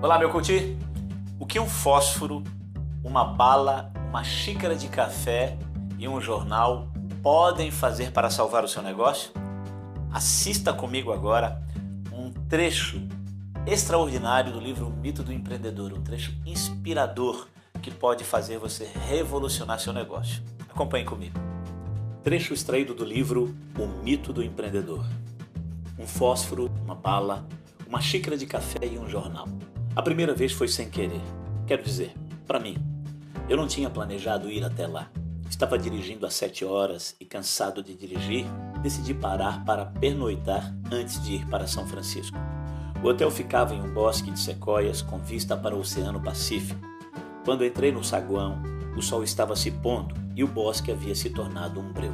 Olá, meu coach. O que um fósforo, uma bala, uma xícara de café e um jornal podem fazer para salvar o seu negócio? Assista comigo agora um trecho extraordinário do livro O Mito do Empreendedor, um trecho inspirador que pode fazer você revolucionar seu negócio. Acompanhe comigo. Trecho extraído do livro O Mito do Empreendedor. Um fósforo, uma bala, uma xícara de café e um jornal. A primeira vez foi sem querer. Quero dizer, para mim, eu não tinha planejado ir até lá. Estava dirigindo às 7 horas e, cansado de dirigir, decidi parar para pernoitar antes de ir para São Francisco. O hotel ficava em um bosque de sequoias com vista para o Oceano Pacífico. Quando entrei no saguão, o sol estava se pondo e o bosque havia se tornado um breu.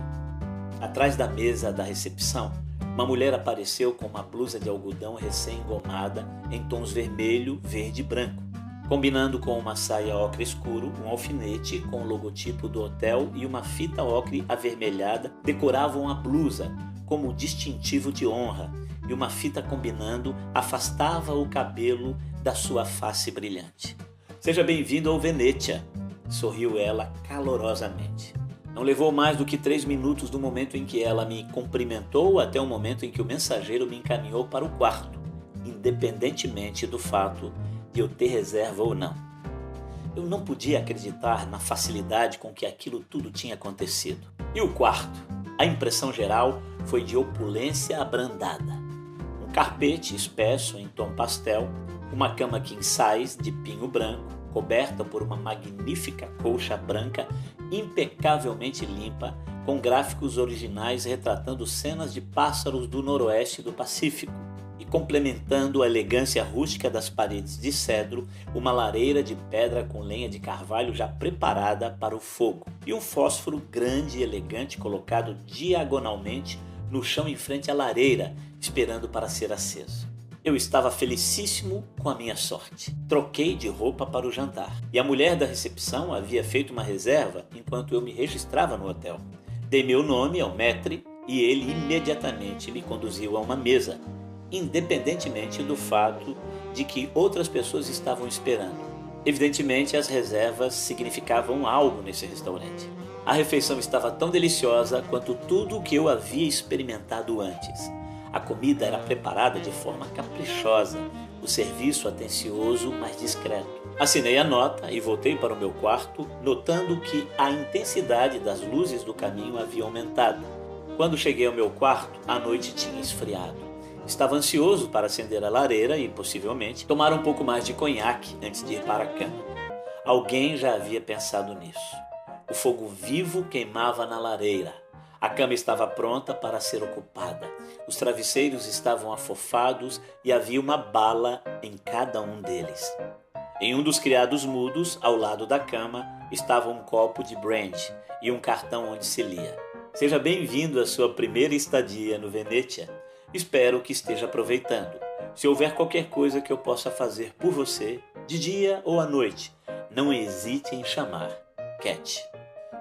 Atrás da mesa da recepção, uma mulher apareceu com uma blusa de algodão recém-engomada em tons vermelho, verde e branco, combinando com uma saia ocre escuro, um alfinete com o logotipo do hotel e uma fita ocre avermelhada decoravam a blusa como distintivo de honra, e uma fita combinando afastava o cabelo da sua face brilhante. Seja bem-vindo ao Venetia, sorriu ela calorosamente. Não levou mais do que 3 minutos do momento em que ela me cumprimentou até o momento em que o mensageiro me encaminhou para o quarto, independentemente do fato de eu ter reserva ou não. Eu não podia acreditar na facilidade com que aquilo tudo tinha acontecido. E o quarto? A impressão geral foi de opulência abrandada. Um carpete espesso em tom pastel, uma cama king size de pinho branco, coberta por uma magnífica colcha branca impecavelmente limpa, com gráficos originais retratando cenas de pássaros do noroeste do Pacífico e complementando a elegância rústica das paredes de cedro, uma lareira de pedra com lenha de carvalho já preparada para o fogo e um fósforo grande e elegante colocado diagonalmente no chão em frente à lareira, esperando para ser aceso. Eu estava felicíssimo com a minha sorte. Troquei de roupa para o jantar e a mulher da recepção havia feito uma reserva enquanto eu me registrava no hotel. Dei meu nome ao maître e ele imediatamente me conduziu a uma mesa, independentemente do fato de que outras pessoas estavam esperando. Evidentemente, as reservas significavam algo nesse restaurante. A refeição estava tão deliciosa quanto tudo o que eu havia experimentado antes. A comida era preparada de forma caprichosa, o serviço atencioso, mas discreto. Assinei a nota e voltei para o meu quarto, notando que a intensidade das luzes do caminho havia aumentado. Quando cheguei ao meu quarto, a noite tinha esfriado. Estava ansioso para acender a lareira e, possivelmente, tomar um pouco mais de conhaque antes de ir para a cama. Alguém já havia pensado nisso. O fogo vivo queimava na lareira. A cama estava pronta para ser ocupada. Os travesseiros estavam afofados e havia uma bala em cada um deles. Em um dos criados mudos, ao lado da cama, estava um copo de brandy e um cartão onde se lia: "Seja bem-vindo à sua primeira estadia no Venetia. Espero que esteja aproveitando. Se houver qualquer coisa que eu possa fazer por você, de dia ou à noite, não hesite em chamar. Cat."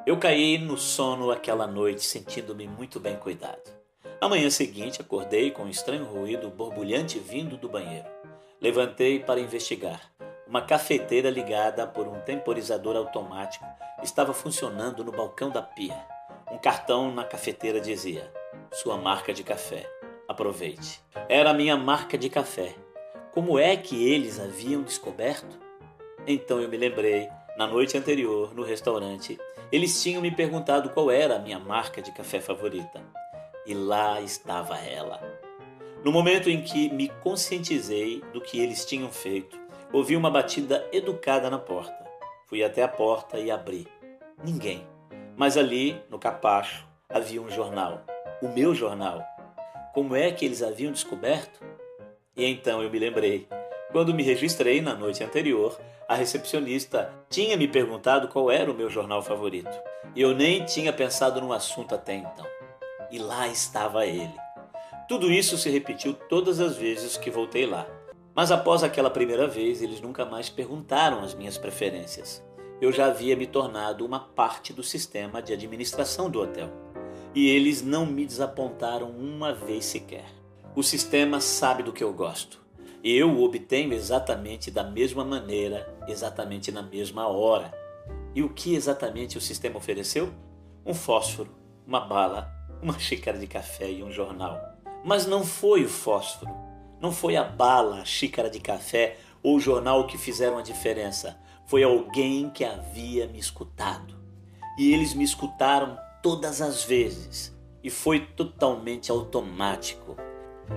Eu caí no sono aquela noite, sentindo-me muito bem cuidado. Na manhã seguinte, acordei com um estranho ruído borbulhante vindo do banheiro. Levantei para investigar. Uma cafeteira ligada por um temporizador automático estava funcionando no balcão da pia. Um cartão na cafeteira dizia: "Sua marca de café. Aproveite." Era a minha marca de café. Como é que eles haviam descoberto? Então eu me lembrei, na noite anterior, no restaurante, eles tinham me perguntado qual era a minha marca de café favorita. E lá estava ela. No momento em que me conscientizei do que eles tinham feito, ouvi uma batida educada na porta. Fui até a porta e abri. Ninguém. Mas ali, no capacho, havia um jornal. O meu jornal. Como é que eles haviam descoberto? E então eu me lembrei. Quando me registrei na noite anterior, a recepcionista tinha me perguntado qual era o meu jornal favorito. E eu nem tinha pensado no assunto até então. E lá estava ele. Tudo isso se repetiu todas as vezes que voltei lá. Mas após aquela primeira vez, eles nunca mais perguntaram as minhas preferências. Eu já havia me tornado uma parte do sistema de administração do hotel. E eles não me desapontaram uma vez sequer. O sistema sabe do que eu gosto. Eu o obtenho exatamente da mesma maneira, exatamente na mesma hora. E o que exatamente o sistema ofereceu? Um fósforo, uma bala, uma xícara de café e um jornal. Mas não foi o fósforo, não foi a bala, a xícara de café ou o jornal que fizeram a diferença. Foi alguém que havia me escutado. E eles me escutaram todas as vezes. E foi totalmente automático.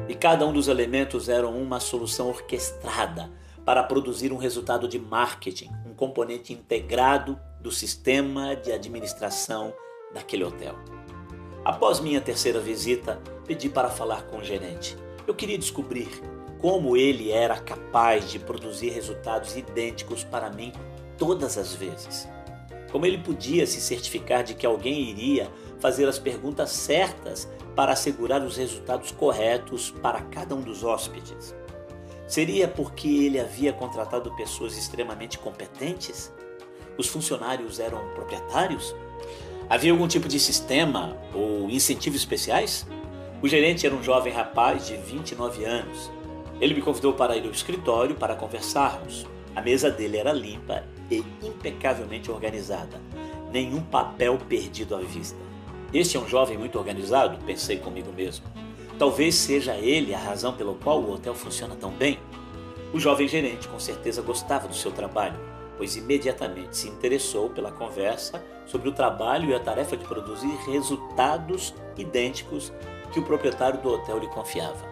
E cada um dos elementos era uma solução orquestrada para produzir um resultado de marketing, um componente integrado do sistema de administração daquele hotel. Após minha terceira visita, pedi para falar com o gerente. Eu queria descobrir como ele era capaz de produzir resultados idênticos para mim todas as vezes. Como ele podia se certificar de que alguém iria fazer as perguntas certas para assegurar os resultados corretos para cada um dos hóspedes. Seria porque ele havia contratado pessoas extremamente competentes? Os funcionários eram proprietários? Havia algum tipo de sistema ou incentivos especiais? O gerente era um jovem rapaz de 29 anos. Ele me convidou para ir ao escritório para conversarmos. A mesa dele era limpa e impecavelmente organizada. Nenhum papel perdido à vista. Este é um jovem muito organizado, pensei comigo mesmo. Talvez seja ele a razão pela qual o hotel funciona tão bem. O jovem gerente com certeza gostava do seu trabalho, pois imediatamente se interessou pela conversa sobre o trabalho e a tarefa de produzir resultados idênticos que o proprietário do hotel lhe confiava.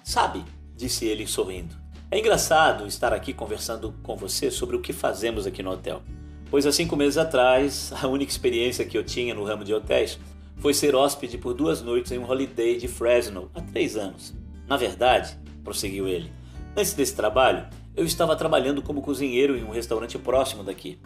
Sabe, disse ele sorrindo, é engraçado estar aqui conversando com você sobre o que fazemos aqui no hotel. Pois há 5 meses atrás, a única experiência que eu tinha no ramo de hotéis foi ser hóspede por 2 noites em um holiday de Fresno há 3 anos. Na verdade, prosseguiu ele, antes desse trabalho, eu estava trabalhando como cozinheiro em um restaurante próximo daqui.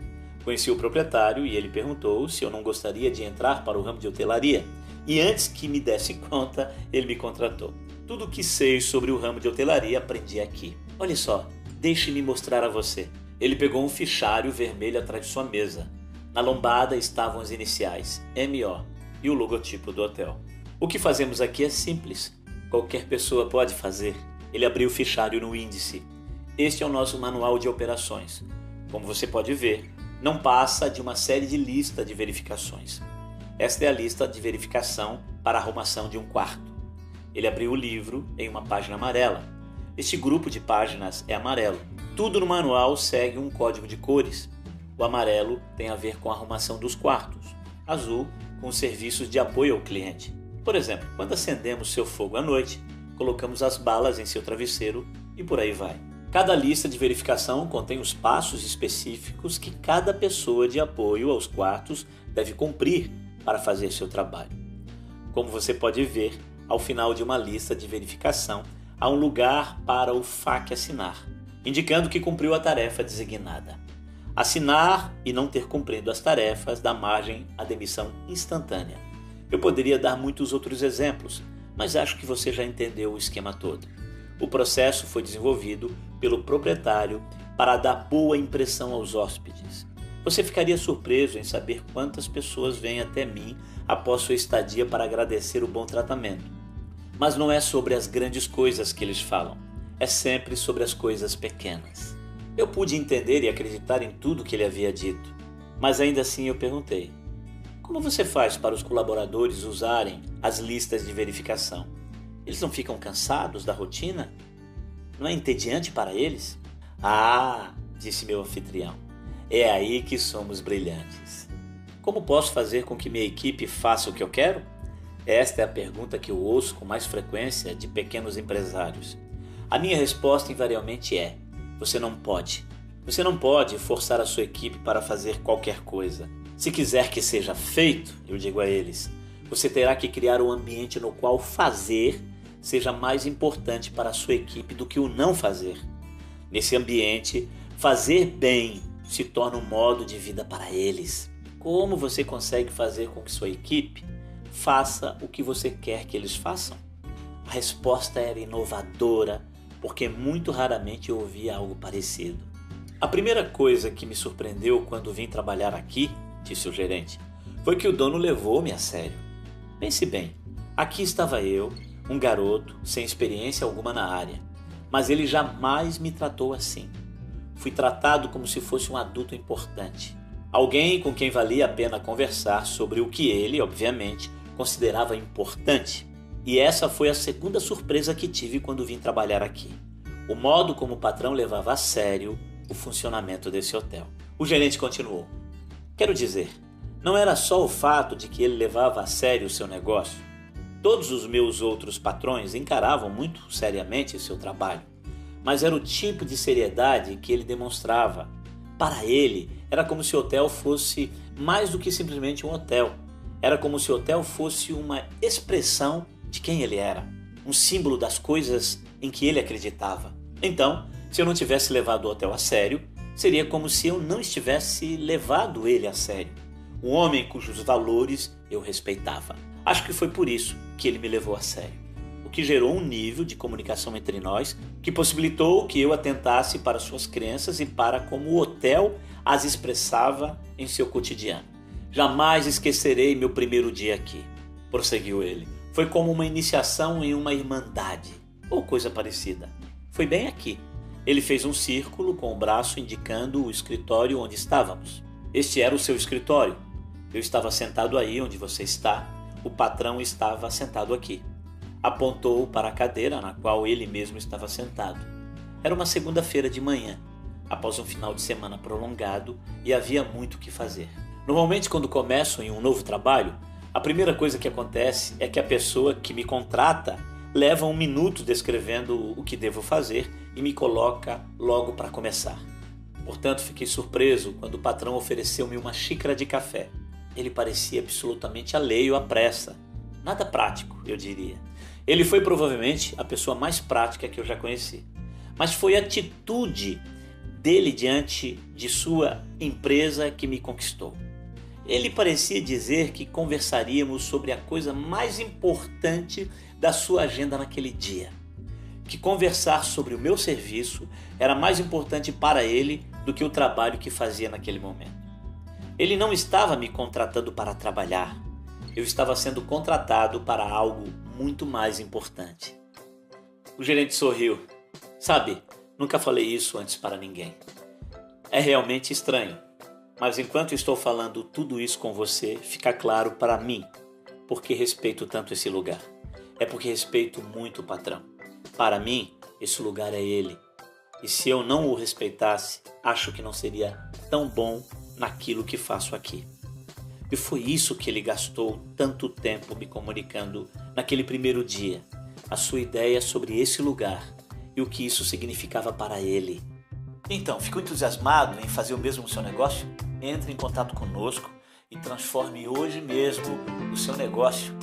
Conheci o proprietário e ele perguntou se eu não gostaria de entrar para o ramo de hotelaria. E antes que me desse conta, ele me contratou. Tudo o que sei sobre o ramo de hotelaria aprendi aqui. Olha só, deixe-me mostrar a você. Ele pegou um fichário vermelho atrás de sua mesa. Na lombada estavam as iniciais, MO, e o logotipo do hotel. O que fazemos aqui é simples. Qualquer pessoa pode fazer. Ele abriu o fichário no índice. Este é o nosso manual de operações. Como você pode ver, não passa de uma série de lista de verificações. Esta é a lista de verificação para a arrumação de um quarto. Ele abriu o livro em uma página amarela. Este grupo de páginas é amarelo. Tudo no manual segue um código de cores. O amarelo tem a ver com a arrumação dos quartos. Azul, com os serviços de apoio ao cliente. Por exemplo, quando acendemos seu fogo à noite, colocamos as balas em seu travesseiro e por aí vai. Cada lista de verificação contém os passos específicos que cada pessoa de apoio aos quartos deve cumprir para fazer seu trabalho. Como você pode ver, ao final de uma lista de verificação, há um lugar para o FAQ assinar, indicando que cumpriu a tarefa designada. Assinar e não ter cumprido as tarefas dá margem à demissão instantânea. Eu poderia dar muitos outros exemplos, mas acho que você já entendeu o esquema todo. O processo foi desenvolvido pelo proprietário para dar boa impressão aos hóspedes. Você ficaria surpreso em saber quantas pessoas vêm até mim após sua estadia para agradecer o bom tratamento. Mas não é sobre as grandes coisas que eles falam, é sempre sobre as coisas pequenas. Eu pude entender e acreditar em tudo que ele havia dito, mas ainda assim eu perguntei: como você faz para os colaboradores usarem as listas de verificação? Eles não ficam cansados da rotina? Não é entediante para eles? Ah, disse meu anfitrião, é aí que somos brilhantes. Como posso fazer com que minha equipe faça o que eu quero? Esta é a pergunta que eu ouço com mais frequência de pequenos empresários. A minha resposta invariavelmente é: você não pode. Você não pode forçar a sua equipe para fazer qualquer coisa. Se quiser que seja feito, eu digo a eles, você terá que criar um ambiente no qual fazer seja mais importante para a sua equipe do que o não fazer. Nesse ambiente, fazer bem se torna um modo de vida para eles. Como você consegue fazer com que sua equipe faça o que você quer que eles façam? A resposta era inovadora, porque muito raramente eu ouvia algo parecido. A primeira coisa que me surpreendeu quando vim trabalhar aqui, disse o gerente, foi que o dono levou-me a sério. Pense bem, aqui estava eu, um garoto sem experiência alguma na área. mas ele jamais me tratou assim. Fui tratado como se fosse um adulto importante, alguém com quem valia a pena conversar sobre o que ele, obviamente, considerava importante. E essa foi a segunda surpresa que tive quando vim trabalhar aqui. O modo como o patrão levava a sério o funcionamento desse hotel. O gerente continuou. Quero dizer, não era só o fato de que ele levava a sério o seu negócio. Todos os meus outros patrões encaravam muito seriamente seu trabalho, mas era o tipo de seriedade que ele demonstrava. Para ele, era como se o hotel fosse mais do que simplesmente um hotel. Era como se o hotel fosse uma expressão de quem ele era, um símbolo das coisas em que ele acreditava. Então, se eu não tivesse levado o hotel a sério, seria como se eu não estivesse levado ele a sério. Um homem cujos valores eu respeitava. Acho que foi por isso que ele me levou a sério, o que gerou um nível de comunicação entre nós que possibilitou que eu atentasse para suas crenças e para como o hotel as expressava em seu cotidiano. Jamais esquecerei meu primeiro dia aqui, prosseguiu ele. Foi como uma iniciação em uma irmandade, ou coisa parecida. Foi bem aqui. Ele fez um círculo com o braço indicando o escritório onde estávamos. Este era o seu escritório. Eu estava sentado aí onde você está. O patrão estava sentado aqui. Apontou para a cadeira na qual ele mesmo estava sentado. Era uma segunda-feira de manhã, após um final de semana prolongado, e havia muito o que fazer. Normalmente, quando começo em um novo trabalho, a primeira coisa que acontece é que a pessoa que me contrata leva um minuto descrevendo o que devo fazer e me coloca logo para começar. Portanto, fiquei surpreso quando o patrão ofereceu-me uma xícara de café. Ele parecia absolutamente alheio à pressa. Nada prático, eu diria. Ele foi provavelmente a pessoa mais prática que eu já conheci. Mas foi a atitude dele diante de sua empresa que me conquistou. Ele parecia dizer que conversaríamos sobre a coisa mais importante da sua agenda naquele dia. Que conversar sobre o meu serviço era mais importante para ele do que o trabalho que fazia naquele momento. Ele não estava me contratando para trabalhar. Eu estava sendo contratado para algo muito mais importante. O gerente sorriu. Sabe, nunca falei isso antes para ninguém. É realmente estranho. Mas enquanto estou falando tudo isso com você, fica claro para mim porque respeito tanto esse lugar. É porque respeito muito o patrão. Para mim, esse lugar é ele. E se eu não o respeitasse, acho que não seria tão bom naquilo que faço aqui. E foi isso que ele gastou tanto tempo me comunicando naquele primeiro dia. A sua ideia sobre esse lugar e o que isso significava para ele. Então, ficou entusiasmado em fazer o mesmo no seu negócio? Entre em contato conosco e transforme hoje mesmo o seu negócio